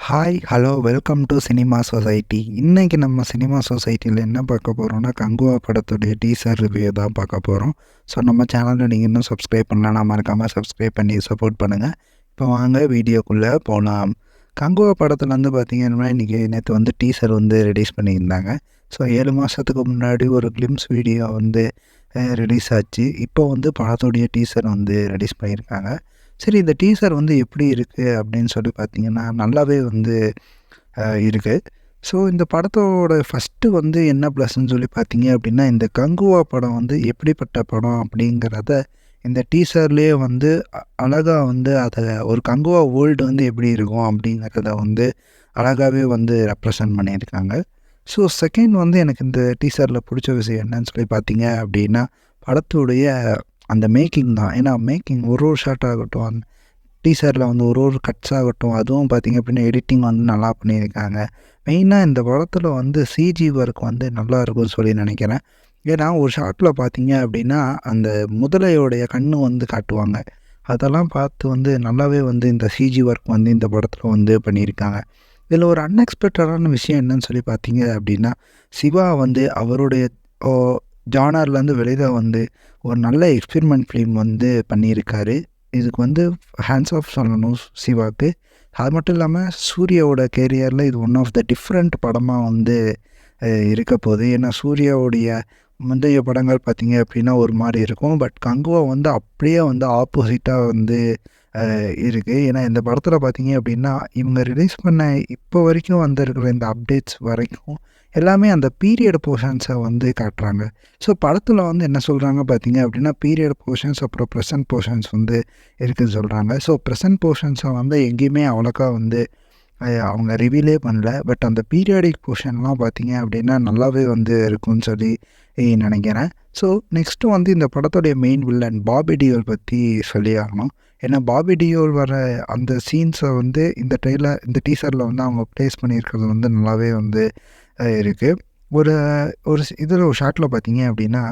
Hi, hello, welcome to cinema society. இன்னைக்கு நம்ம cinema சொசைட்டியில் என்ன பார்க்க போகிறோம்னா, கங்குவா படத்துடைய டீசர் ரிவ்யூ தான் பார்க்க போகிறோம். ஸோ நம்ம சேனலில் நீங்கள் இன்னும் சப்ஸ்கிரைப் பண்ணலன்னா மறக்காமல் சப்ஸ்கிரைப் பண்ணி சப்போர்ட் பண்ணுங்கள். இப்போ வாங்க வீடியோக்குள்ளே போகலாம். கங்குவா படத்தில் வந்து பார்த்திங்கன்னா, இன்றைக்கி நேற்று வந்து டீசர் வந்து ரிலீஸ் பண்ணியிருந்தாங்க. ஸோ 7 மாதத்துக்கு முன்னாடி ஒரு கிளிம்ஸ் வீடியோ வந்து ரிலீஸ் ஆச்சு. இப்போ வந்து படத்துடைய டீசர் வந்து ரிலீஸ் பண்ணியிருக்காங்க. சரி, இந்த டீசர் வந்து எப்படி இருக்குது அப்படின்னு சொல்லி பார்த்தீங்கன்னா, நல்லாவே வந்து இருக்குது. ஸோ இந்த படத்தோட ஃபஸ்ட்டு வந்து என்ன ப்ளஸ்ன்னு சொல்லி பார்த்தீங்க அப்படின்னா, இந்த கங்குவா படம் வந்து எப்படிப்பட்ட படம் அப்படிங்கிறத இந்த டீசர்லேயே வந்து அழகா வந்து அதை ஒரு கங்குவா வேர்ல்டு வந்து எப்படி இருக்கும் அப்படிங்கிறத வந்து அழகாகவே வந்து ரெப்ரசன்ட் பண்ணியிருக்காங்க. ஸோ செகண்ட் வந்து எனக்கு இந்த டீசரில் பிடிச்ச விஷயம் என்னன்னு சொல்லி பார்த்தீங்க அப்படின்னா, படத்துடைய அந்த மேக்கிங் தான். ஏன்னா மேக்கிங் ஒரு ஷாட் ஆகட்டும், அந்த டீசரில் வந்து ஒரு கட்ஸ் ஆகட்டும், அதுவும் பார்த்திங்க அப்படின்னா எடிட்டிங் வந்து நல்லா பண்ணியிருக்காங்க. மெயினாக இந்த படத்தில் வந்து சிஜி ஒர்க் வந்து நல்லா இருக்கும்னு சொல்லி நினைக்கிறேன். ஏன்னா ஒரு ஷாட்டில் பார்த்தீங்க அப்படின்னா அந்த முதலையோடைய கண்ணு வந்து காட்டுவாங்க. அதெல்லாம் பார்த்து வந்து நல்லாவே வந்து இந்த சிஜி ஒர்க் வந்து இந்த படத்தில் வந்து பண்ணியிருக்காங்க. இதில் ஒரு அன்எக்ஸ்பெக்டடான விஷயம் என்னன்னு சொல்லி பார்த்தீங்க அப்படின்னா, சிவா வந்து அவருடைய ஜானர்லேருந்து வெளியில் வந்து ஒரு நல்ல எக்ஸ்பெரிமெண்ட் ஃபிலிம் வந்து பண்ணியிருக்காரு. இதுக்கு வந்து ஹேண்ட்ஸ் ஆஃப் சொல்லணும் சிவாவுக்கு. அது மட்டும் இல்லாமல் சூர்யாவோட கேரியரில் இது ஒன் ஆஃப் த டிஃப்ரெண்ட் படமாக வந்து இருக்க போகுது. ஏன்னா சூர்யாவுடைய முந்தைய படங்கள் பார்த்திங்க அப்படின்னா ஒரு மாதிரி இருக்கும். பட் கங்குவா வந்து அப்படியே வந்து ஆப்போசிட்டாக வந்து இருக்குது. ஏன்னா இந்த படத்தில் பார்த்திங்க அப்படின்னா இவங்க ரிலீஸ் பண்ண இப்போ வரைக்கும் வந்திருக்கிற இந்த அப்டேட்ஸ் வரைக்கும் எல்லாமே அந்த பீரியட் போர்ஷன்ஸை வந்து காட்டுறாங்க. ஸோ படத்தில் வந்து என்ன சொல்கிறாங்க பார்த்திங்க அப்படின்னா, பீரியட் போர்ஷன்ஸ் அப்புறம் ப்ரெசன்ட் போர்ஷன்ஸ் வந்து இருக்குதுன்னு சொல்கிறாங்க. ஸோ ப்ரெசன்ட் போர்ஷன்ஸை வந்து எங்கேயுமே அவ்வளோக்கா வந்து அவங்க ரிவீலே பண்ணல. பட் அந்த பீரியாடிக் போர்ஷன்லாம் பார்த்திங்க அப்படின்னா நல்லாவே வந்து இருக்கும்னு சொல்லி நினைக்கிறேன். ஸோ நெக்ஸ்ட்டு வந்து இந்த படத்துடைய மெயின் வில்லன் பாபி டியோல் பற்றி சொல்லி ஆகணும். ஏன்னா பாபி டியோல் வர அந்த சீன்ஸை வந்து இந்த டீசரில் வந்து அவங்க ப்ளேஸ் பண்ணியிருக்கிறது வந்து நல்லாவே வந்து இருக்குது. ஒரு இதில் ஒரு ஷாட்டில் பார்த்தீங்க அப்படின்னா,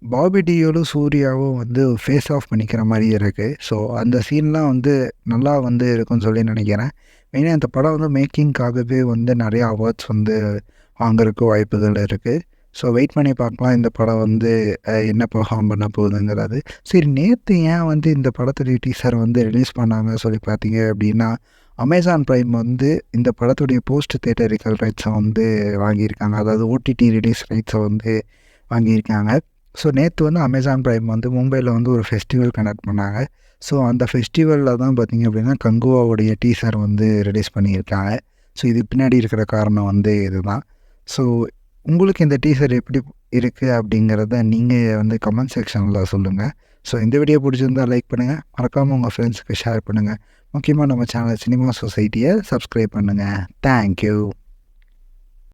பாபி டியோலும் சூர்யாவும் வந்து ஃபேஸ் ஆஃப் பண்ணிக்கிற மாதிரி இருக்குது. ஸோ அந்த சீன்லாம் வந்து நல்லா வந்து இருக்கும்னு சொல்லி நினைக்கிறேன். மெயினாக இந்த படம் வந்து மேக்கிங்காகவே வந்து நிறையா அவார்ட்ஸ் வந்து வாங்குறதுக்கு வாய்ப்புகள் இருக்குது. ஸோ வெயிட் பண்ணி பார்க்கலாம் இந்த படம் வந்து என்ன பெர்ஃபார்ம் பண்ண போகுதுங்கிறது. சரி, நேற்று ஏன் வந்து இந்த படத்துடைய டீசர் வந்து ரிலீஸ் பண்ணாங்க சொல்லி பார்த்தீங்க அப்படின்னா, அமேசான் ப்ரைம் வந்து இந்த படத்துடைய போஸ்ட் தியேட்டரிக்கல் ரைட்ஸை வந்து வாங்கியிருக்காங்க. அதாவது ஓடிடி ரிலீஸ் ரைட்ஸை வந்து வாங்கியிருக்காங்க. ஸோ நேற்று வந்து அமேசான் ப்ரைம் வந்து மும்பையில் வந்து ஒரு ஃபெஸ்டிவல் கண்டக்ட் பண்ணாங்க. ஸோ அந்த ஃபெஸ்டிவலில் தான் பார்த்திங்க அப்படின்னா கங்குவாவுடைய டீசர் வந்து ரிலீஸ் பண்ணியிருக்காங்க. ஸோ இது பின்னாடி இருக்கிற காரணம் வந்து இதுதான். ஸோ உங்களுக்கு இந்த டீசர் எப்படி இருக்குது அப்படிங்கிறத நீங்கள் வந்து கமெண்ட் செக்ஷனில் சொல்லுங்கள். ஸோ இந்த வீடியோ பிடிச்சிருந்தால் லைக் பண்ணுங்கள், மறக்காமல் உங்கள் ஃப்ரெண்ட்ஸுக்கு ஷேர் பண்ணுங்கள். முக்கியமாக நம்ம சேனல் சினிமா சொசைட்டியை சப்ஸ்கிரைப் பண்ணுங்கள். தேங்க்யூ.